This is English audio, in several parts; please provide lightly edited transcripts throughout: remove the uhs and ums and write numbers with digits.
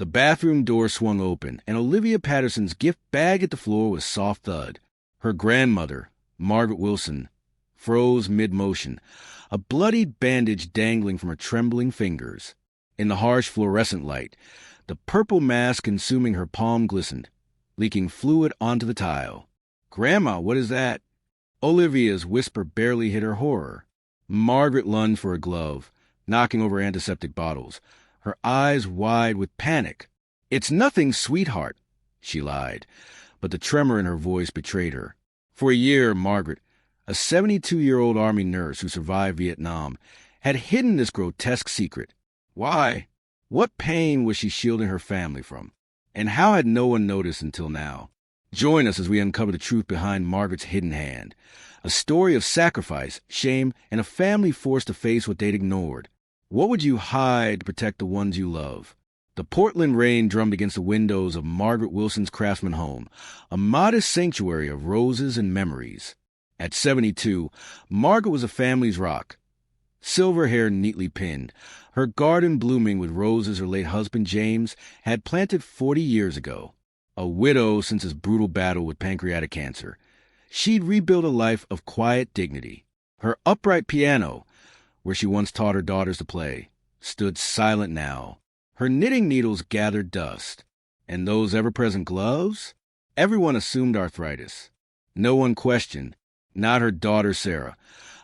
The bathroom door swung open, and Olivia Patterson's gift bag at the floor with soft thud. Her grandmother, Margaret Wilson, froze mid-motion, a bloodied bandage dangling from her trembling fingers. In the harsh fluorescent light, the purple mask consuming her palm glistened, leaking fluid onto the tile. "Grandma, what is that?" Olivia's whisper barely hid her horror. Margaret lunged for a glove, knocking over antiseptic bottles, her eyes wide with panic. "It's nothing, sweetheart," she lied, but the tremor in her voice betrayed her. For a year, Margaret, a 72-year-old Army nurse who survived Vietnam, had hidden this grotesque secret. Why? What pain was she shielding her family from? And how had no one noticed until now? Join us as we uncover the truth behind Margaret's hidden hand. A story of sacrifice, shame, and a family forced to face what they'd ignored. What would you hide to protect the ones you love? The Portland rain drummed against the windows of Margaret Wilson's craftsman home, a modest sanctuary of roses and memories. At 72, Margaret was a family's rock. Silver hair neatly pinned, her garden blooming with roses her late husband James had planted 40 years ago. A widow since his brutal battle with pancreatic cancer, she'd rebuilt a life of quiet dignity. Her upright piano, where she once taught her daughters to play, stood silent now. Her knitting needles gathered dust. And those ever-present gloves? Everyone assumed arthritis. No one questioned, not her daughter Sarah,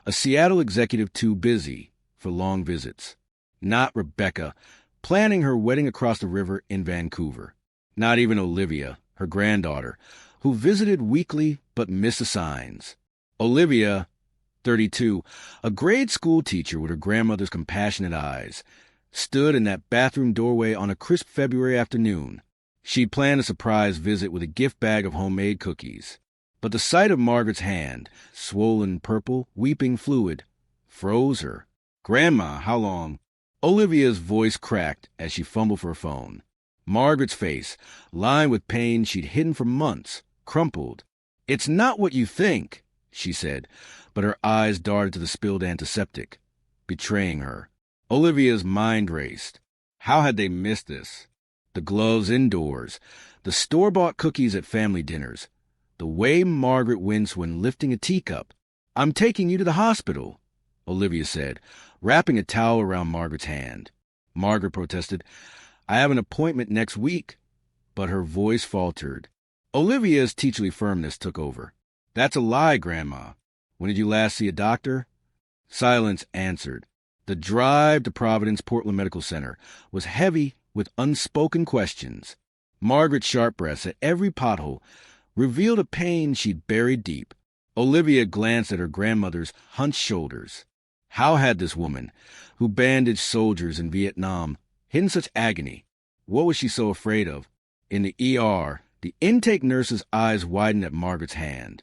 a Seattle executive too busy for long visits. Not Rebecca, planning her wedding across the river in Vancouver. Not even Olivia, her granddaughter, who visited weekly but missed the signs. Olivia, 32, a grade school teacher with her grandmother's compassionate eyes, stood in that bathroom doorway on a crisp February afternoon. She'd planned a surprise visit with a gift bag of homemade cookies. But the sight of Margaret's hand, swollen purple, weeping fluid, froze her. "Grandma, how long?" Olivia's voice cracked as she fumbled for her phone. Margaret's face, lined with pain she'd hidden for months, crumpled. "It's not what you think," she said, but her eyes darted to the spilled antiseptic, betraying her. Olivia's mind raced. How had they missed this? The gloves indoors, the store-bought cookies at family dinners, the way Margaret winced when lifting a teacup. "I'm taking you to the hospital," Olivia said, wrapping a towel around Margaret's hand. Margaret protested, "I have an appointment next week," but her voice faltered. Olivia's teacherly firmness took over. "That's a lie, Grandma. When did you last see a doctor?" Silence answered. The drive to Providence Portland Medical Center was heavy with unspoken questions. Margaret's sharp breaths at every pothole revealed a pain she'd buried deep. Olivia glanced at her grandmother's hunched shoulders. How had this woman, who bandaged soldiers in Vietnam, hidden such agony? What was she so afraid of? In the ER, the intake nurse's eyes widened at Margaret's hand.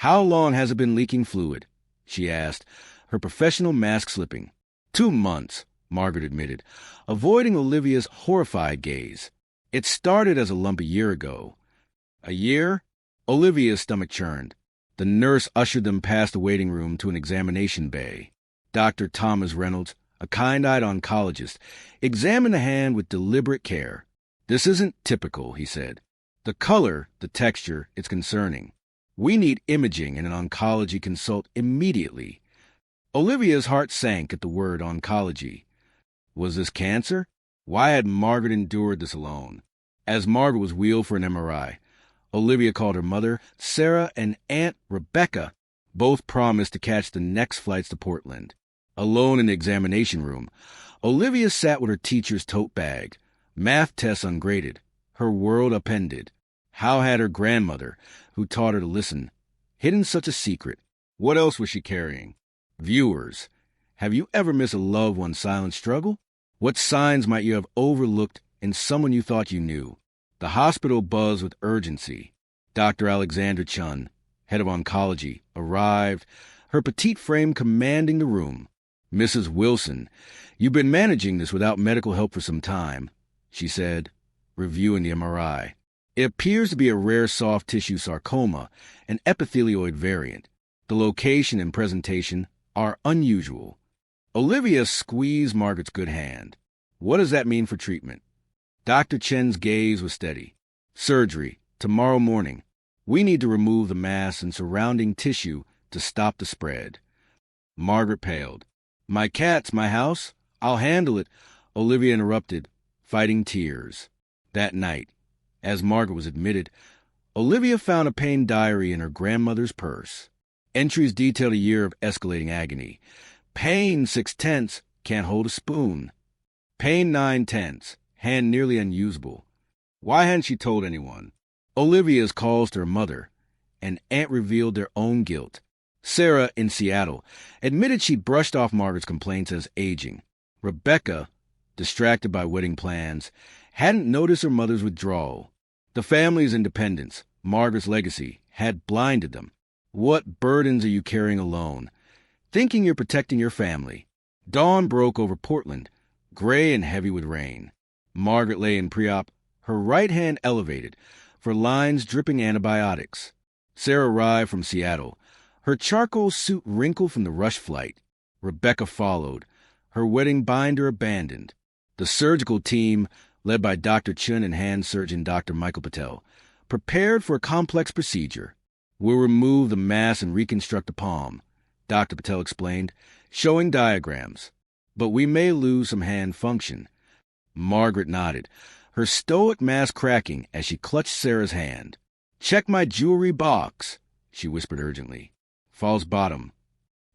"How long has it been leaking fluid?" she asked, her professional mask slipping. 2 months, Margaret admitted, avoiding Olivia's horrified gaze. "It started as a lump a year ago." "A year?" Olivia's stomach churned. The nurse ushered them past the waiting room to an examination bay. Dr. Thomas Reynolds, a kind-eyed oncologist, examined the hand with deliberate care. "This isn't typical," he said. "The color, the texture, it's concerning. We need imaging and an oncology consult immediately." Olivia's heart sank at the word oncology. Was this cancer? Why had Margaret endured this alone? As Margaret was wheeled for an MRI, Olivia called her mother, Sarah, and Aunt Rebecca. Both promised to catch the next flights to Portland. Alone in the examination room, Olivia sat with her teacher's tote bag, math tests ungraded, her world upended. How had her grandmother, who taught her to listen, hidden such a secret? What else was she carrying? Viewers, have you ever missed a loved one's silent struggle? What signs might you have overlooked in someone you thought you knew? The hospital buzzed with urgency. Dr. Alexander Chun, head of oncology, arrived, her petite frame commanding the room. "Mrs. Wilson, you've been managing this without medical help for some time," she said, reviewing the MRI. "It appears to be a rare soft tissue sarcoma, an epithelioid variant. The location and presentation are unusual." Olivia squeezed Margaret's good hand. "What does that mean for treatment?" Dr. Chen's gaze was steady. Surgery, tomorrow morning. We need to remove the mass and surrounding tissue to stop the spread. Margaret paled. My cats, my house? I'll handle it, Olivia interrupted, fighting tears. That night, as Margaret was admitted, Olivia found a pain diary in her grandmother's purse. Entries detailed a year of escalating agony. Pain 6/10, can't hold a spoon. Pain 9/10, hand nearly unusable. Why hadn't she told anyone? Olivia's calls to her mother. An aunt revealed their own guilt. Sarah, in Seattle, admitted she'd brushed off Margaret's complaints as aging. Rebecca, distracted by wedding plans, hadn't noticed her mother's withdrawal. The family's independence, Margaret's legacy, had blinded them. What burdens are you carrying alone? Thinking you're protecting your family. Dawn broke over Portland, gray and heavy with rain. Margaret lay in pre-op, her right hand elevated, for lines dripping antibiotics. Sarah arrived from Seattle, her charcoal suit wrinkled from the rush flight. Rebecca followed, her wedding binder abandoned. The surgical team, led by Dr. Chun and hand surgeon Dr. Michael Patel, prepared for a complex procedure. We'll remove the mass and reconstruct the palm, Dr. Patel explained, showing diagrams. But we may lose some hand function. Margaret nodded, her stoic mask cracking as she clutched Sarah's hand. Check my jewelry box, she whispered urgently. False bottom.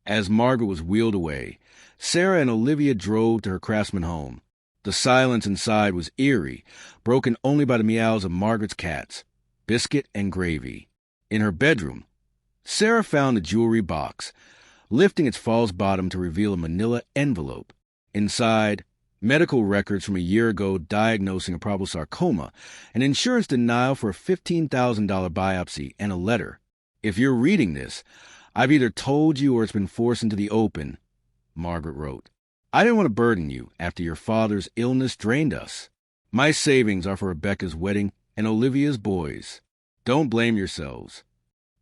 As Margaret was wheeled away, Sarah and Olivia drove to her Craftsman home. The silence inside was eerie, broken only by the meows of Margaret's cats, Biscuit and Gravy. In her bedroom, Sarah found the jewelry box, lifting its false bottom to reveal a manila envelope. Inside, medical records from a year ago diagnosing a probable sarcoma, an insurance denial for a $15,000 biopsy, and a letter. If you're reading this, I've either told you or it's been forced into the open, Margaret wrote. I didn't want to burden you after your father's illness drained us. My savings are for Rebecca's wedding and Olivia's boys. Don't blame yourselves.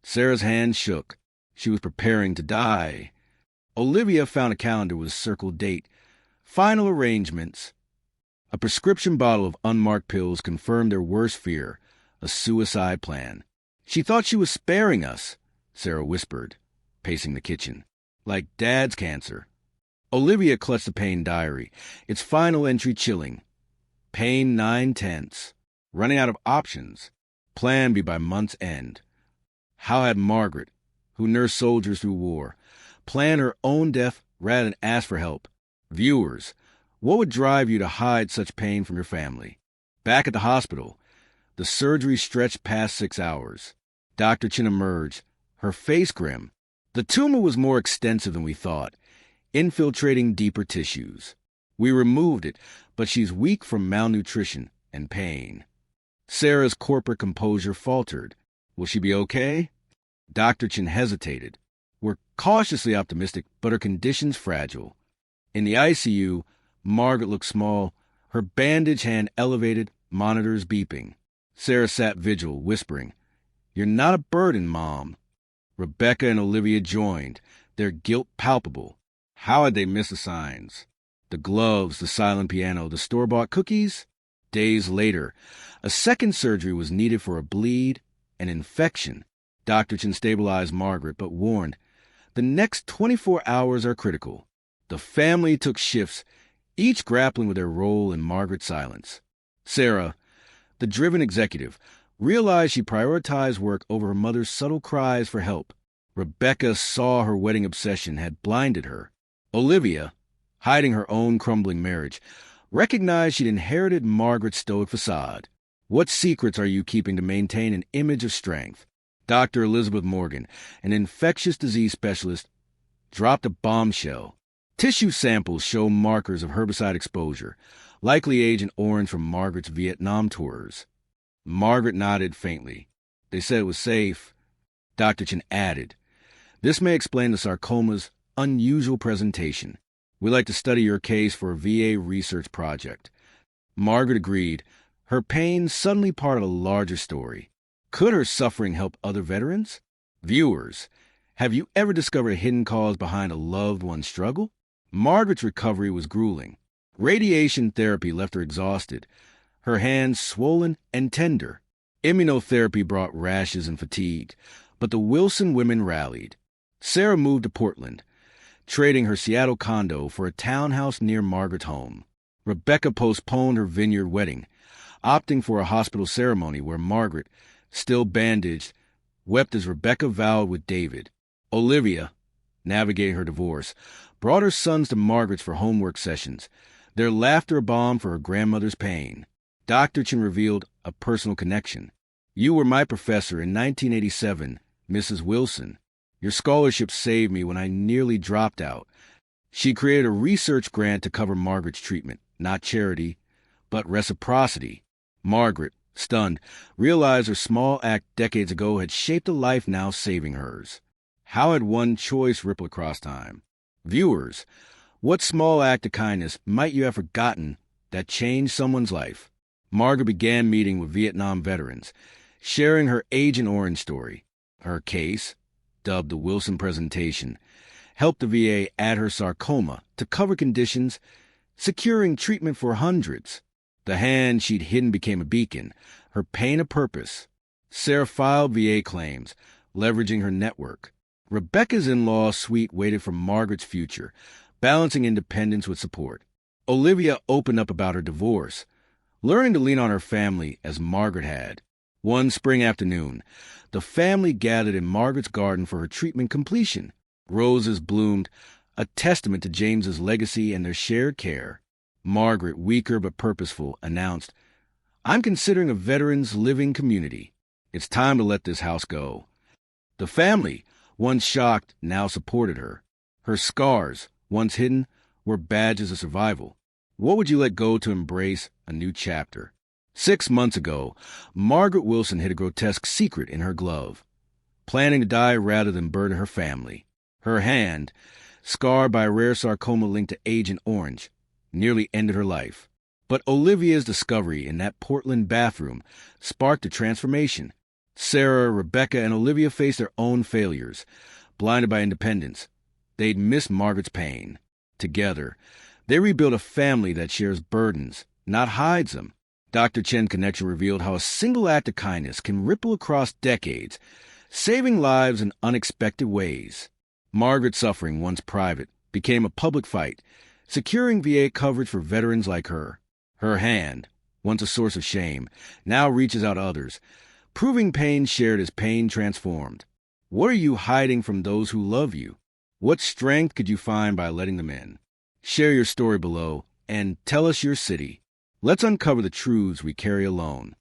Sarah's hand shook. She was preparing to die. Olivia found a calendar with a circled date. Final arrangements. A prescription bottle of unmarked pills confirmed their worst fear, a suicide plan. She thought she was sparing us, Sarah whispered, pacing the kitchen. Like Dad's cancer. Olivia clutched the pain diary, its final entry chilling. Pain 9/10. Running out of options. Plan B by month's end. How had Margaret, who nursed soldiers through war, planned her own death rather than ask for help? Viewers, what would drive you to hide such pain from your family? Back at the hospital, the surgery stretched past 6 hours. Dr. Chin emerged, her face grim. The tumor was more extensive than we thought, infiltrating deeper tissues. We removed it, but she's weak from malnutrition and pain. Sarah's corporate composure faltered. Will she be okay? Dr. Chin hesitated. We're cautiously optimistic, but her condition's fragile. In the ICU, Margaret looked small, her bandage hand elevated, monitors beeping. Sarah sat vigil, whispering, You're not a burden, Mom. Rebecca and Olivia joined, their guilt palpable. How had they missed the signs? The gloves, the silent piano, the store-bought cookies? Days later, a second surgery was needed for a bleed, an infection. Dr. Chin stabilized Margaret, but warned, the next 24 hours are critical. The family took shifts, each grappling with their role in Margaret's silence. Sarah, the driven executive, realized she prioritized work over her mother's subtle cries for help. Rebecca saw her wedding obsession had blinded her. Olivia, hiding her own crumbling marriage, recognized she'd inherited Margaret's stoic facade. What secrets are you keeping to maintain an image of strength? Dr. Elizabeth Morgan, an infectious disease specialist, dropped a bombshell. Tissue samples show markers of herbicide exposure, likely Agent Orange from Margaret's Vietnam tours. Margaret nodded faintly. They said it was safe. Dr. Chin added, This may explain the sarcoma's unusual presentation. We'd like to study your case for a VA research project. Margaret agreed, her pain suddenly part of a larger story. Could her suffering help other veterans? Viewers, have you ever discovered a hidden cause behind a loved one's struggle? Margaret's recovery was grueling. Radiation therapy left her exhausted. her hands swollen and tender. Immunotherapy brought rashes and fatigue, but the Wilson women rallied. Sarah moved to Portland, trading her Seattle condo for a townhouse near Margaret's home. Rebecca postponed her vineyard wedding, opting for a hospital ceremony where Margaret, still bandaged, wept as Rebecca vowed with David. Olivia, navigating her divorce, brought her sons to Margaret's for homework sessions, their laughter a balm for her grandmother's pain. Dr. Chen revealed a personal connection. "You were my professor in 1987, Mrs. Wilson. Your scholarship saved me when I nearly dropped out." She created a research grant to cover Margaret's treatment, not charity, but reciprocity. Margaret, stunned, realized her small act decades ago had shaped a life now saving hers. How had one choice rippled across time? Viewers, what small act of kindness might you have forgotten that changed someone's life? Margaret began meeting with Vietnam veterans, sharing her Agent Orange story. Her case, dubbed the Wilson Presentation, helped the VA add her sarcoma to cover conditions, securing treatment for hundreds. The hand she'd hidden became a beacon, her pain a purpose. Sarah filed VA claims, leveraging her network. Rebecca's in-law suite waited for Margaret's future, balancing independence with support. Olivia opened up about her divorce, learning to lean on her family as Margaret had. One spring afternoon, the family gathered in Margaret's garden for her treatment completion. Roses bloomed, a testament to James's legacy and their shared care. Margaret, weaker but purposeful, announced, "I'm considering a veterans living community. It's time to let this house go." The family, once shocked, now supported her. Her scars, once hidden, were badges of survival. What would you let go to embrace a new chapter? 6 months ago, Margaret Wilson hid a grotesque secret in her glove, planning to die rather than burden her family. Her hand, scarred by a rare sarcoma linked to Agent Orange, nearly ended her life. But Olivia's discovery in that Portland bathroom sparked a transformation. Sarah, Rebecca, and Olivia faced their own failures. Blinded by independence, they'd missed Margaret's pain. Together, they rebuilt a family that shares burdens, not hides them. Dr. Chen's connection revealed how a single act of kindness can ripple across decades, saving lives in unexpected ways. Margaret's suffering, once private, became a public fight, securing VA coverage for veterans like her. Her hand, once a source of shame, now reaches out to others, proving pain shared is pain transformed. What are you hiding from those who love you? What strength could you find by letting them in? Share your story below and tell us your city. Let's uncover the truths we carry alone.